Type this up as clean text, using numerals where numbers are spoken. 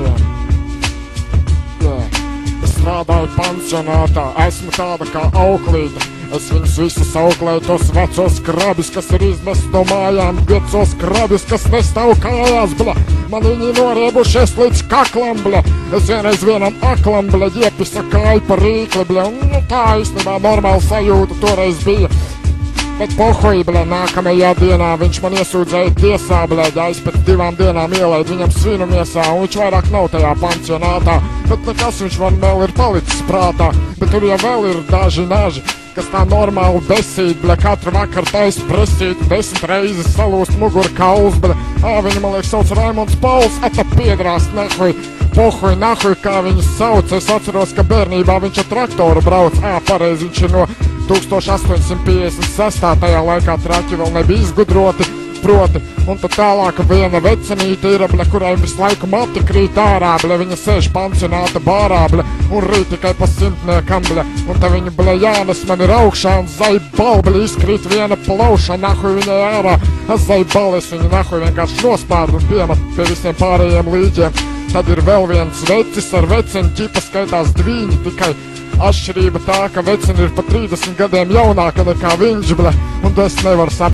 vīriešiem. Es strādāju pansionātā, esmu tāda kā auklīte. Es viņus visus auklēju, tos vecos krabis, kas ir izmest no mājām, piecos krabis, kas nestāv kājās, bļa. Man viņi noriebušies līdz kaklam, bļa. Es vienreiz vienam aklam, bļa, iepisa kāju par rīkli, bļa. Nu, tā īstenībā normāla sajūta toreiz bija. Bet pohuj, bļa, nākamajā dienā viņš man iesūdzēja tiesā, bļa, es pēc 2 dienām ielaidu viņam svinu miesā, un viņš vairāk nav tajā pansionātā. Bet nekas viņš man vēl ir palicis prātā, bet tur jau vēl ir daži naži, kas tā normāli besīt, bļa, katru vakaru taisa presīt, 10 reizes salūst muguru kauls, bļa. Viņu, man liekas, sauc Raimonds Pauls, ata piedrās, nehuj, pohuj, nahuj, kā viņu sauc. Es atceros, ka bērnībā viņš ar traktoru brauc, pareizi, viņš ir no 1856. Tajā laikā traķi vēl nebija izgudroti, proti. Un tad tālāk viena vecenīte ir, bļa, kurai visu laiku mati krīt ārā, bļa, viņa sēž pansionāta bārā, bļa, un rīt tikai pa 100, bļa. Un te viņu, bļa, jānes man ir augšā, un zaibal, bļa, izkrīt viena plauša, nahuj viņai ārā. Zaibal, es viņu nahuj vienkārši nospārdu un piemat pie visiem pārējiem līķiem. Tad ir vēl viens vecis ar veceni, ķipa skaitās dviņi, tikai atšķirība tā, ka veceni ir pa 30 gadiem jaunāka nekā viņš, bļa, un es nevaru saprast.